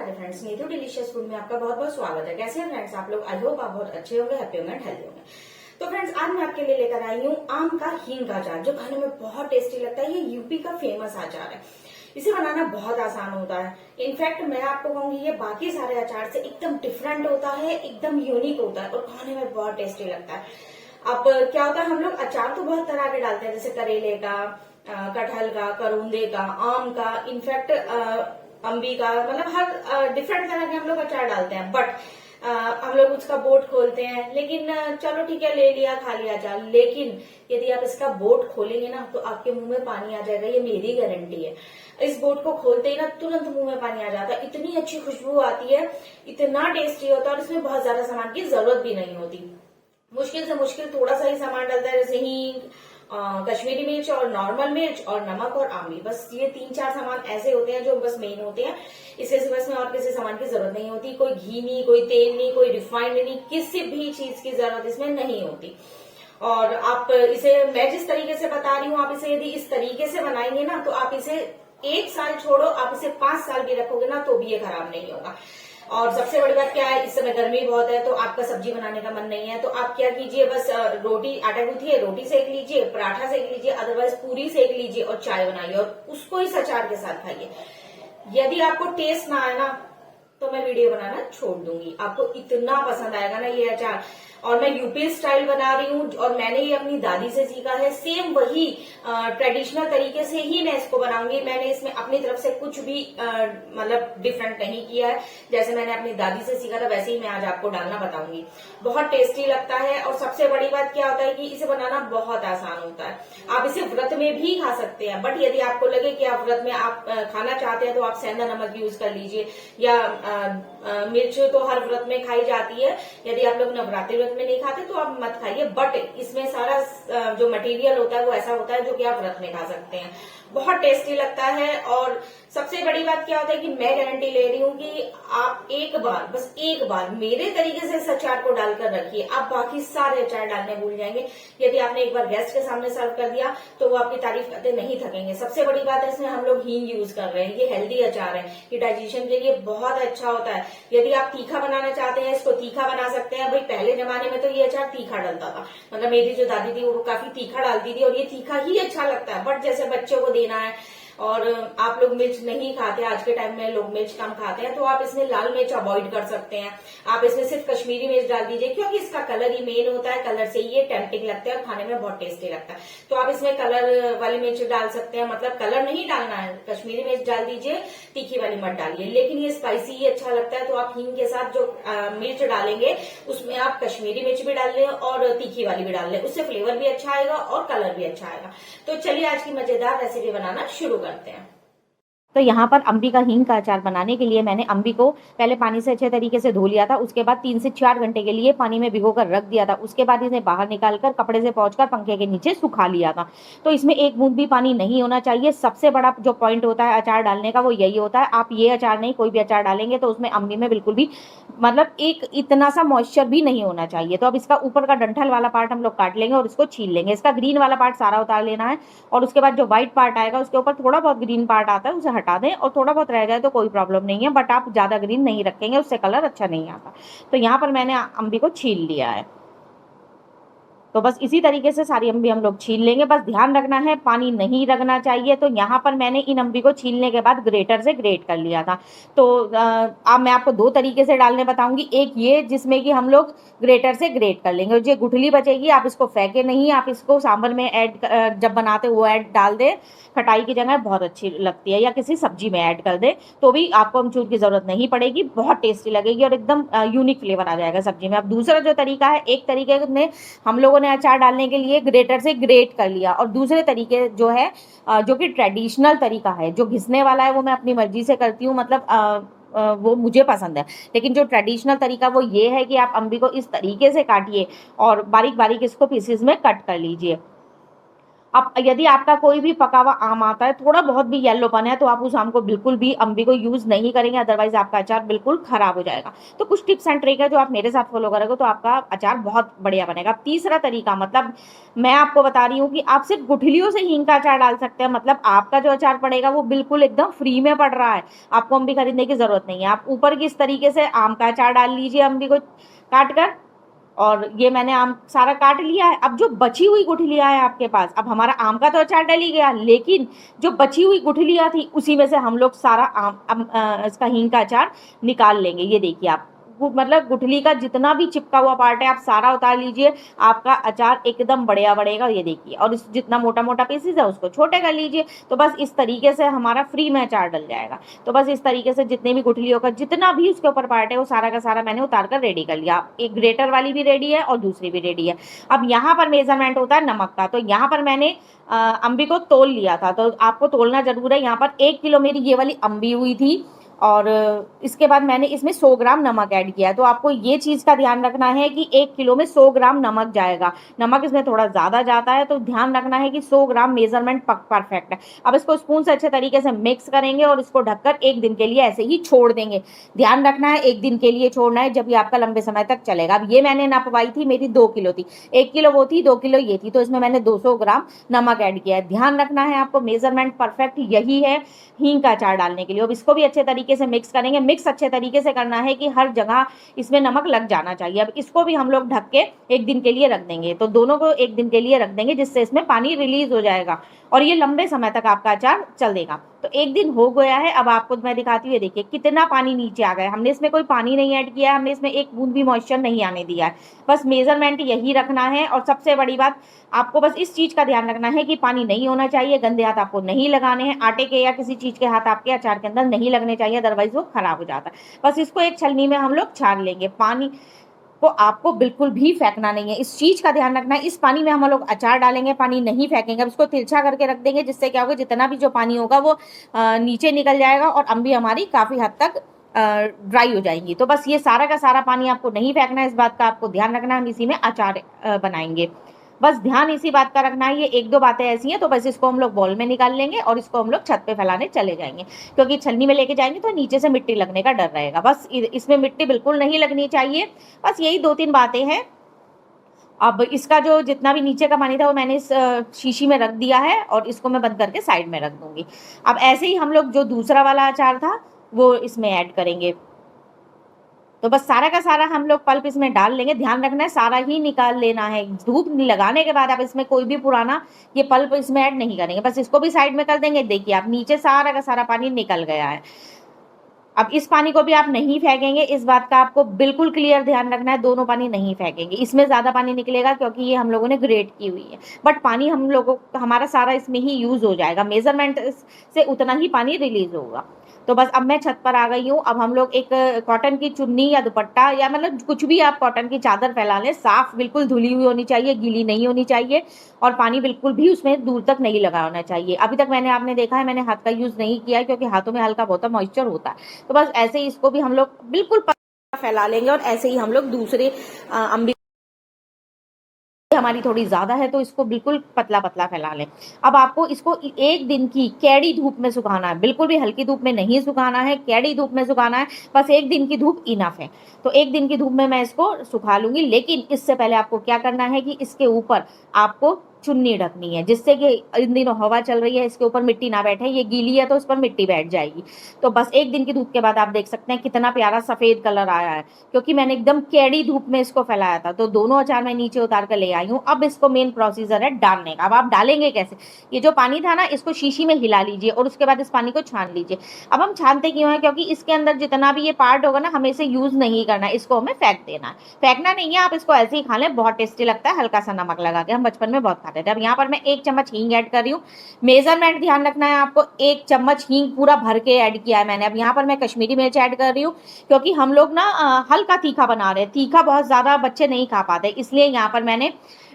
Radhe friends, Neetu delicious food में आपका बहुत बहुत स्वागत है। कैसे हैं फ्रेंड्स आप लोग? आई होप आप बहुत अच्छे होंगे, हैप्पी होंगे, हेल्दी होंगे। तो फ्रेंड्स आज मैं आपके लिए लेकर आई हूँ आम का हींग का अचार, जो खाने में बहुत टेस्टी लगता है। ये यूपी का फेमस अचार है। इसे बनाना बहुत आसान होता है। इनफैक्ट मैं आपको कहूंगी ये बाकी सारे अचार से एकदम डिफरेंट होता है, एकदम यूनिक होता है और खाने में बहुत टेस्टी लगता है। अब क्या होता है, हम लोग अचार तो बहुत तरह के डालते हैं, जैसे करेले का, कटहल का, करोंदे का, आम का, इनफैक्ट अम्बी का, मतलब हर डिफरेंट तरह के हम लोग अचार डालते हैं। बट हम लोग उसका बोट खोलते हैं, लेकिन चलो ठीक है, ले लिया, खा लिया अचार। लेकिन यदि आप इसका बोट खोलेंगे ना तो आपके मुंह में पानी आ जाएगा, ये मेरी गारंटी है। इस बोट को खोलते ही ना तुरंत मुंह में पानी आ जाता है, इतनी अच्छी खुशबू आती है, इतना टेस्टी होता है और इसमें बहुत ज्यादा सामान की जरूरत भी नहीं होती। मुश्किल से मुश्किल थोड़ा सा ही सामान डलता है, जैसे हींग, कश्मीरी मिर्च और नॉर्मल मिर्च और नमक और आमली। बस ये 3-4 सामान ऐसे होते हैं जो बस मेन होते हैं। इससे सिवा इसमें और किसी सामान की जरूरत नहीं होती। कोई घी नहीं, कोई तेल नहीं, कोई रिफाइंड नहीं, किसी भी चीज की जरूरत इसमें नहीं होती। और आप इसे, मैं जिस तरीके से बता रही हूँ, आप इसे यदि इस तरीके से बनाएंगे ना तो आप इसे 1 साल छोड़ो, आप इसे 5 साल भी रखोगे ना तो भी ये खराब नहीं होगा। और सबसे बड़ी बात क्या है, इस समय गर्मी बहुत है तो आपका सब्जी बनाने का मन नहीं है तो आप क्या कीजिए, बस रोटी, आटा गूंथिए, रोटी सेक लीजिए, पराठा सेक लीजिए, अदरवाइज पूरी सेक लीजिए और चाय बनाइए और उसको इस अचार के साथ खाइए। यदि आपको टेस्ट ना आए ना तो मैं वीडियो बनाना छोड़ दूंगी, आपको इतना पसंद आएगा ना ये अचार। और मैं यूपी स्टाइल बना रही हूँ और मैंने ये अपनी दादी से सीखा है। सेम वही ट्रेडिशनल तरीके से ही मैं इसको बनाऊंगी। मैंने इसमें अपनी तरफ से कुछ भी मतलब डिफरेंट नहीं किया है। जैसे मैंने अपनी दादी से सीखा था वैसे ही मैं आज आपको डालना बताऊंगी। बहुत टेस्टी लगता है और सबसे बड़ी बात क्या होता है कि इसे बनाना बहुत आसान होता है। आप इसे व्रत में भी खा सकते हैं, बट यदि आपको लगे कि आप व्रत में आप खाना चाहते हैं तो आप सेंधा नमक यूज कर लीजिए, या मिर्च तो हर व्रत में खाई जाती है। यदि आप लोग नवरात्रि व्रत में नहीं खाते तो आप मत खाइए, बट इसमें सारा जो मटेरियल होता है वो ऐसा होता है जो कि आप व्रत में खा सकते हैं। बहुत टेस्टी लगता है। और सबसे बड़ी बात क्या होता है कि मैं गारंटी ले रही हूँ कि आप एक बार, बस एक बार मेरे तरीके से इस अचार को डालकर रखिए, आप बाकी सारे अचार डालने भूल जाएंगे। यदि आपने एक बार गेस्ट के सामने सर्व कर दिया तो वो आपकी तारीफ करते नहीं थकेंगे। सबसे बड़ी बात है इसमें हम लोग हींग यूज कर रहे हैं, ये हेल्दी अचार है, ये डाइजेशन के लिए बहुत अच्छा होता है। यदि आप तीखा बनाना चाहते हैं, इसको तीखा बना सकते हैं। भाई पहले जमाने में तो ये अचार तीखा डलता था, मतलब मेरी जो दादी थी वो काफी तीखा डालती थी और ये तीखा ही अच्छा लगता है। बट जैसे बच्चों को देना है और आप लोग मिर्च नहीं खाते, आज के टाइम में लोग मिर्च कम खाते हैं, तो आप इसमें लाल मिर्च अवॉइड कर सकते हैं। आप इसमें सिर्फ कश्मीरी मिर्च डाल दीजिए, क्योंकि इसका कलर ही मेन होता है, कलर से ये टेम्पटिंग लगता है और खाने में बहुत टेस्टी लगता है। तो आप इसमें कलर वाली मिर्च डाल सकते हैं, मतलब कलर नहीं डालना है, कश्मीरी मिर्च डाल दीजिए, तीखी वाली मत डालिए। लेकिन ये स्पाइसी ही अच्छा लगता है तो आप हींग के साथ जो मिर्च डालेंगे उसमें आप कश्मीरी मिर्च भी डाल लें और तीखी वाली भी डाल लें, उससे फ्लेवर भी अच्छा आएगा और कलर भी अच्छा आएगा। तो चलिए आज की मजेदार रेसिपी बनाना शुरू करते हैं। तो यहाँ पर अम्बी का हींग का अचार बनाने के लिए मैंने अम्बी को पहले पानी से अच्छे तरीके से धो लिया था। उसके बाद 3 से 4 घंटे के लिए पानी में भिगोकर रख दिया था। उसके बाद इसे बाहर निकालकर कपड़े से पोंछकर पंखे के नीचे सुखा लिया था। तो इसमें एक बूंद भी पानी नहीं होना चाहिए। सबसे बड़ा जो पॉइंट होता है अचार डालने का वो यही होता है। आप ये अचार नहीं, कोई भी अचार डालेंगे तो उसमें अम्बी में बिल्कुल भी मतलब एक इतना सा मॉइस्चर भी नहीं होना चाहिए। तो अब इसका ऊपर का डंठल वाला पार्ट हम लोग काट लेंगे और इसको छील लेंगे। इसका ग्रीन वाला पार्ट सारा उतार लेना है और उसके बाद जो व्हाइट पार्ट आएगा उसके ऊपर थोड़ा बहुत ग्रीन पार्ट आता है उसे हटा दें, और थोड़ा बहुत रह जाए तो कोई प्रॉब्लम नहीं है, बट आप ज्यादा ग्रीन नहीं रखेंगे, उससे कलर अच्छा नहीं आता। तो यहाँ पर मैंने अम्बी को छील लिया है। तो बस इसी तरीके से सारी अम्बी हम लोग छील लेंगे। बस ध्यान रखना है पानी नहीं लगना चाहिए। तो यहाँ पर मैंने इन अम्बी को छीलने के बाद ग्रेटर से ग्रेट कर लिया था। तो अब मैं आपको 2 तरीके से डालने बताऊंगी। एक ये जिसमें कि हम लोग ग्रेटर से ग्रेट कर लेंगे और जो गुठली बचेगी आप इसको फेंके नहीं, आप इसको सांभर में ऐड जब बनाते वो ऐड डाल दें, खटाई की जगह बहुत अच्छी लगती है, या किसी सब्जी में ऐड कर दे तो भी आपको अमचूर की जरूरत नहीं पड़ेगी, बहुत टेस्टी लगेगी और एकदम यूनिक फ्लेवर आ जाएगा सब्जी में। अब दूसरा जो तरीका है, एक तरीके में हम लोगों ने अचार डालने के लिए ग्रेटर से ग्रेट कर लिया, और दूसरे तरीके जो है जो कि ट्रेडिशनल तरीका है, जो घिसने वाला है वो मैं अपनी मर्जी से करती हूँ, मतलब वो मुझे पसंद है। लेकिन जो ट्रेडिशनल तरीका वो ये है कि आप अम्बी को इस तरीके से काटिए और बारीक बारीक इसको पीसेस में कट कर लीजिए। अब यदि आपका कोई भी पका हुआ आम आता है, थोड़ा बहुत भी येलोपन है, तो आप उस आम को बिल्कुल भी अम्बी को यूज़ नहीं करेंगे, अदरवाइज़ आपका अचार बिल्कुल खराब हो जाएगा। तो कुछ टिप्स एंड ट्रिक है जो आप मेरे साथ फ़ॉलो करोगे तो आपका अचार बहुत बढ़िया बनेगा। अब तीसरा तरीका, मतलब मैं आपको बता रही हूँ कि आप सिर्फ़ गुठलियों से हींग का अचार डाल सकते हैं, मतलब आपका जो अचार पड़ेगा वो बिल्कुल एकदम फ्री में पड़ रहा है। आपको अम्बी खरीदने की ज़रूरत नहीं है। आप ऊपर की इस तरीके से आम का अचार डाल लीजिए अम्बी को काट कर, और ये मैंने आम सारा काट लिया है। अब जो बची हुई गुठलियाँ हैं आपके पास, अब हमारा आम का तो अचार डल ही गया, लेकिन जो बची हुई गुठलियाँ थी उसी में से हम लोग सारा इसका हींग का अचार निकाल लेंगे। ये देखिए आप, मतलब गुठली का जितना भी चिपका हुआ पार्ट है आप सारा उतार लीजिए, आपका अचार एकदम बढ़िया बढ़ेगा। ये देखिए, और इस जितना मोटा मोटा पीसेस है उसको छोटे कर लीजिए। तो बस इस तरीके से हमारा फ्री में अचार डल जाएगा। तो बस इस तरीके से जितने भी गुठलियों का जितना भी उसके ऊपर पार्ट है वो सारा का सारा मैंने उतार कर रेडी कर लिया। एक ग्रेटर वाली भी रेडी है और दूसरी भी रेडी है। अब यहाँ पर मेजरमेंट होता है नमक का, तो यहाँ पर मैंने अम्बी को तोल लिया था, तो आपको तोलना जरूर है। यहाँ पर 1 किलो मेरी ये वाली अम्बी हुई थी, और इसके बाद मैंने इसमें 100 ग्राम नमक ऐड किया है। तो आपको ये चीज़ का ध्यान रखना है कि 1 किलो में 100 ग्राम नमक जाएगा। नमक इसमें थोड़ा ज़्यादा जाता है, तो ध्यान रखना है कि 100 ग्राम मेजरमेंट परफेक्ट है। अब इसको स्पून से अच्छे तरीके से मिक्स करेंगे और इसको ढककर 1 दिन के लिए ऐसे ही छोड़ देंगे। ध्यान रखना है 1 दिन के लिए छोड़ना है, जब ये आपका लंबे समय तक चलेगा। अब ये मैंने नपवाई थी, मेरी 2 किलो थी, 1 किलो वो थी, 2 किलो ये थी, तो इसमें मैंने 200 ग्राम नमक ऐड किया है। ध्यान रखना है आपको, मेजरमेंट परफेक्ट यही है हींग का अचार डालने के लिए। अब इसको भी अच्छे तरीके से मिक्स करेंगे। मिक्स अच्छे तरीके से करना है कि हर जगह इसमें नमक लग जाना चाहिए। अब इसको भी हम लोग ढक के 1 दिन के लिए रख देंगे। तो दोनों को 1 दिन के लिए रख देंगे, जिससे इसमें पानी रिलीज हो जाएगा और ये लंबे समय तक आपका अचार चलेगा। तो 1 दिन हो गया है, अब आपको मैं दिखाती हूँ। देखिए कितना पानी नीचे आ गया। हमने इसमें कोई पानी नहीं ऐड किया है, हमने इसमें 1 बूंद भी मॉइस्चर नहीं आने दिया है। बस मेजरमेंट यही रखना है। और सबसे बड़ी बात, आपको बस इस चीज का ध्यान रखना है कि पानी नहीं होना चाहिए, गंदे हाथ आपको नहीं लगाने हैं, आटे के या किसी चीज के हाथ आपके अचार के अंदर नहीं लगने चाहिए, अदरवाइज वो खराब हो जाता है। बस इसको एक छलनी में हम लोग छान लेंगे। पानी को आपको बिल्कुल भी फेंकना नहीं है, इस चीज का ध्यान रखना है। इस पानी में हम लोग अचार डालेंगे, पानी नहीं फेंकेंगे। अब इसको तिरछा करके रख देंगे, जिससे क्या होगा, जितना भी जो पानी होगा वो नीचे निकल जाएगा और अम्बी हमारी काफी हद तक ड्राई हो जाएंगी। तो बस ये सारा का सारा पानी आपको नहीं फेंकना है, इस बात का आपको ध्यान रखना है। हम इसी में अचार बनाएंगे। बस ध्यान इसी बात का रखना है। ये 1-2 बातें ऐसी हैं, तो बस इसको हम लोग बॉल में निकाल लेंगे और इसको हम लोग छत पे फैलाने चले जाएंगे, क्योंकि छलनी में लेके जाएंगे तो नीचे से मिट्टी लगने का डर रहेगा। बस इसमें मिट्टी बिल्कुल नहीं लगनी चाहिए। बस यही 2-3 बातें हैं। अब इसका जो जितना भी नीचे का पानी था वो मैंने इस शीशी में रख दिया है, और इसको मैं बंद करके साइड में रख दूंगी। अब ऐसे ही हम लोग जो दूसरा वाला अचार था वो इसमें ऐड करेंगे। तो बस सारा का सारा हम लोग पल्प इसमें डाल लेंगे। ध्यान रखना है सारा ही निकाल लेना है। धूप लगाने के बाद आप इसमें कोई भी पुराना ये पल्प इसमें ऐड नहीं करेंगे। बस इसको भी साइड में कर देंगे। देखिए आप, नीचे सारा का सारा पानी निकल गया है। अब इस पानी को भी आप नहीं फेंकेंगे, इस बात का आपको बिल्कुल क्लियर ध्यान रखना है। दोनों पानी नहीं फेंकेंगे, इसमें ज्यादा पानी निकलेगा क्योंकि ये हम लोगों ने ग्रेट की हुई है। बट पानी हम लोगों हमारा सारा इसमें ही यूज हो जाएगा, मेजरमेंट से उतना ही पानी रिलीज होगा। तो बस अब मैं छत पर आ गई हूँ। अब हम लोग एक कॉटन की चुन्नी या दुपट्टा या मतलब कुछ भी आप कॉटन की चादर फैला लें, साफ बिल्कुल धुली हुई होनी चाहिए, गीली नहीं होनी चाहिए, और पानी बिल्कुल भी उसमें दूर तक नहीं लगा होना चाहिए। अभी तक आपने देखा है मैंने हाथ का यूज नहीं किया है, क्योंकि हाथों में हल्का बहुत मॉइस्चर होता है। तो बस ऐसे ही इसको भी हम लोग बिल्कुल फैला लेंगे, और ऐसे ही हम लोग दूसरे अम्बी हमारी थोड़ी ज्यादा है तो इसको बिल्कुल पतला पतला फैला लें। अब आपको इसको 1 दिन की कैडी धूप में सुखाना है, बिल्कुल भी हल्की धूप में नहीं सुखाना है, कैडी धूप में सुखाना है। बस 1 दिन की धूप इनफ है। तो 1 दिन की धूप में मैं इसको सुखा लूंगी, लेकिन इससे पहले आपको क्या करना है कि इसके ऊपर आपको चुन्नी ढकनी है, जिससे कि इन दिनों हवा चल रही है, इसके ऊपर मिट्टी ना बैठे। ये गीली है तो इस पर मिट्टी बैठ जाएगी। तो बस 1 दिन की धूप के बाद आप देख सकते हैं कितना प्यारा सफेद कलर आया है, क्योंकि मैंने एकदम कैडी धूप में इसको फैलाया था। तो दोनों अचार मैं नीचे उतार कर ले आई हूँ। अब इसको मेन प्रोसीजर है डालने का। अब आप डालेंगे कैसे? ये जो पानी था ना, इसको शीशी में हिला लीजिए और उसके बाद इस पानी को छान लीजिए। अब हम छानते क्यों है? क्योंकि इसके अंदर जितना भी ये पार्ट होगा ना, हमें इसे यूज नहीं करना है, इसको हमें फेंक देना है। फेंकना नहीं है, आप इसको ऐसे ही खा लें, बहुत टेस्टी लगता है, हल्का सा नमक लगा के। हम बचपन में बहुत खाते थे। अब यहाँ पर मैं 1 चम्मच हींग ऐड कर रही हूँ। मेजरमेंट ध्यान रखना है आपको, 1 चम्मच हींग पूरा भर के ऐड किया है मैंने। अब यहाँ पर मैं कश्मीरी मिर्च ऐड कर रही हूँ, क्योंकि हम लोग ना हल्का तीखा बना रहे हैं। तीखा बहुत ज्यादा बच्चे नहीं खा पाते, इसलिए यहाँ पर मैंने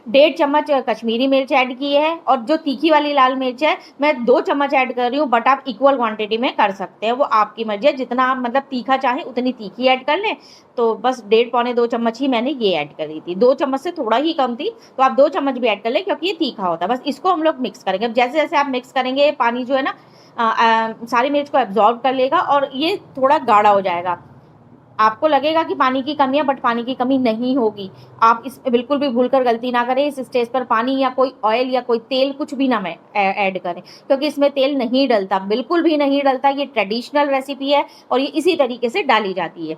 1.5 चम्मच कश्मीरी मिर्च ऐड की है, और जो तीखी वाली लाल मिर्च है मैं 2 चम्मच ऐड कर रही हूँ, बट आप इक्वल क्वांटिटी में कर सकते हैं, वो आपकी मर्जी है, जितना आप मतलब तीखा चाहें उतनी तीखी ऐड कर लें। तो बस 1.5 पौने 2 चम्मच ही मैंने ये ऐड करी थी, 2 चम्मच से थोड़ा ही कम थी, तो आप 2 चम्मच भी ऐड कर लें क्योंकि ये तीखा होता है। बस इसको हम लोग मिक्स करेंगे। अब जैसे जैसे आप मिक्स करेंगे पानी जो है ना सारी मिर्च को एब्जॉर्ब कर लेगा और ये थोड़ा गाढ़ा हो जाएगा। आपको लगेगा कि पानी की कमी है, बट पानी की कमी नहीं होगी। आप इस बिल्कुल भी भूलकर गलती ना करें, इस स्टेज पर पानी या कोई ऑयल या कोई तेल कुछ भी ना ऐड करें, क्योंकि इसमें तेल नहीं डलता, बिल्कुल भी नहीं डलता। ये ट्रेडिशनल रेसिपी है और ये इसी तरीके से डाली जाती है।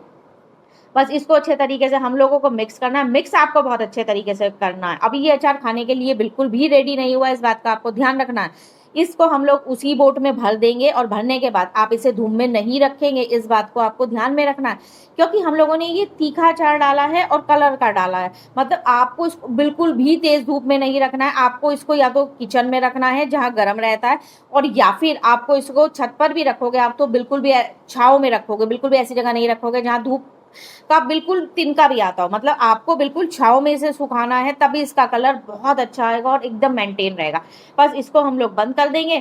बस इसको अच्छे तरीके से हम लोगों को मिक्स करना है। मिक्स आपको बहुत अच्छे तरीके से करना है। अभी ये अचार खाने के लिए बिल्कुल भी रेडी नहीं हुआ है, इस बात का आपको ध्यान रखना है। इसको हम लोग उसी बोट में भर देंगे और भरने के बाद आप इसे धूप में नहीं रखेंगे, इस बात को आपको ध्यान में रखना है, क्योंकि हम लोगों ने ये तीखा अचार डाला है और कलर का डाला है। मतलब आपको इसको बिल्कुल भी तेज धूप में नहीं रखना है। आपको इसको या तो किचन में रखना है जहां गर्म रहता है, और या फिर आपको इसको छत पर भी रखोगे आप तो बिल्कुल भी छांव में रखोगे, बिल्कुल भी ऐसी जगह नहीं रखोगे जहां धूप का बिल्कुल तिनका भी आता हो। मतलब आपको बिल्कुल छांव में इसे सुखाना है, तभी इसका कलर बहुत अच्छा आएगा और एकदम मेंटेन रहेगा। बस इसको हम लोग बंद कर देंगे।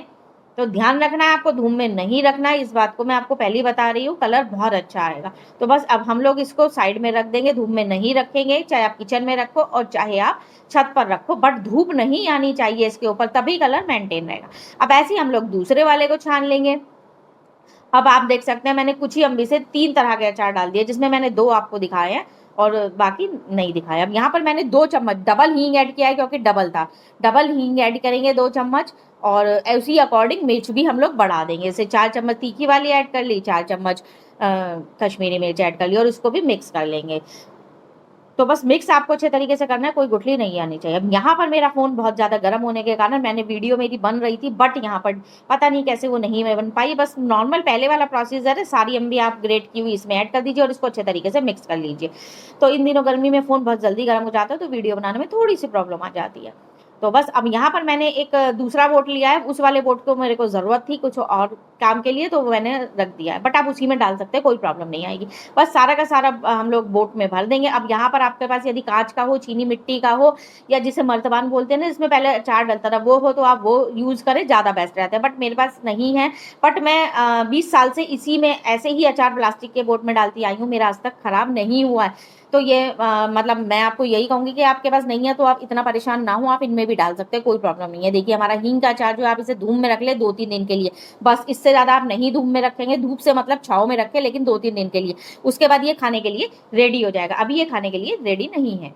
तो ध्यान रखना है, आपको धूप में नहीं रखना है, इस बात को मैं आपको पहले ही बता रही हूँ, कलर बहुत अच्छा आएगा। तो बस अब हम लोग इसको साइड में रख देंगे, धूप में नहीं रखेंगे, चाहे आप किचन में रखो और चाहे आप छत पर रखो, बट धूप नहीं आनी चाहिए इसके ऊपर, तभी कलर मेंटेन रहेगा। अब ऐसे ही हम लोग दूसरे वाले को छान लेंगे। अब आप देख सकते हैं मैंने कुछ ही अम्बी से 3 तरह के अचार डाल दिए, जिसमें मैंने 2 आपको दिखाए हैं और बाकी नहीं दिखाया। अब यहाँ पर मैंने 2 चम्मच डबल हींग ऐड किया है, क्योंकि डबल था। डबल हींग ऐड करेंगे 2 चम्मच, और उसी अकॉर्डिंग मिर्च भी हम लोग बढ़ा देंगे। इसे 4 चम्मच तीखी वाली ऐड कर ली, 4 चम्मच कश्मीरी मिर्च ऐड कर ली, और इसको भी मिक्स कर लेंगे। तो बस मिक्स आपको अच्छे तरीके से करना है, कोई गुठली नहीं आनी चाहिए। अब यहाँ पर मेरा फ़ोन बहुत ज़्यादा गर्म होने के कारण मैंने वीडियो मेरी बन रही थी, बट यहाँ पर पता नहीं कैसे वो नहीं बन पाई। बस नॉर्मल पहले वाला प्रोसीजर है, सारी अम्बी आप ग्रेट की हुई इसमें ऐड कर दीजिए और इसको अच्छे तरीके से मिक्स कर लीजिए। तो इन दिनों गर्मी में फ़ोन बहुत जल्दी गर्म हो जाता है, तो वीडियो बनाने में थोड़ी सी प्रॉब्लम आ जाती है। तो बस अब यहाँ पर मैंने एक दूसरा बोट लिया है, उस वाले बोट को मेरे को ज़रूरत थी कुछ और काम के लिए, तो वो मैंने रख दिया है, बट आप उसी में डाल सकते हैं, कोई प्रॉब्लम नहीं आएगी। बस सारा का सारा हम लोग बोट में भर देंगे। अब यहाँ पर आपके पास यदि कांच का हो, चीनी मिट्टी का हो, या जिसे मर्तबान बोलते हैं ना, जिसमें पहले अचार डलता था, वो हो तो आप वो यूज़ करें, ज़्यादा बेस्ट रहता है। बट मेरे पास नहीं है, बट मैं 20 साल से इसी में ऐसे ही अचार प्लास्टिक के बोट में डालती आई हूँ, मेरा आज तक खराब नहीं हुआ है। तो ये मतलब मैं आपको यही कहूँगी कि आपके पास नहीं है तो आप इतना परेशान ना हो, आप इनमें भी डाल सकते हैं, कोई प्रॉब्लम नहीं है। देखिए हमारा हींग का अचार जो है, आप इसे धूप में रख ले 2-3 दिन के लिए, बस इससे ज़्यादा आप नहीं धूप में रखेंगे। धूप से मतलब छाँव में रखें, लेकिन 2-3 दिन के लिए, उसके बाद ये खाने के लिए रेडी हो जाएगा। अभी ये खाने के लिए रेडी नहीं है।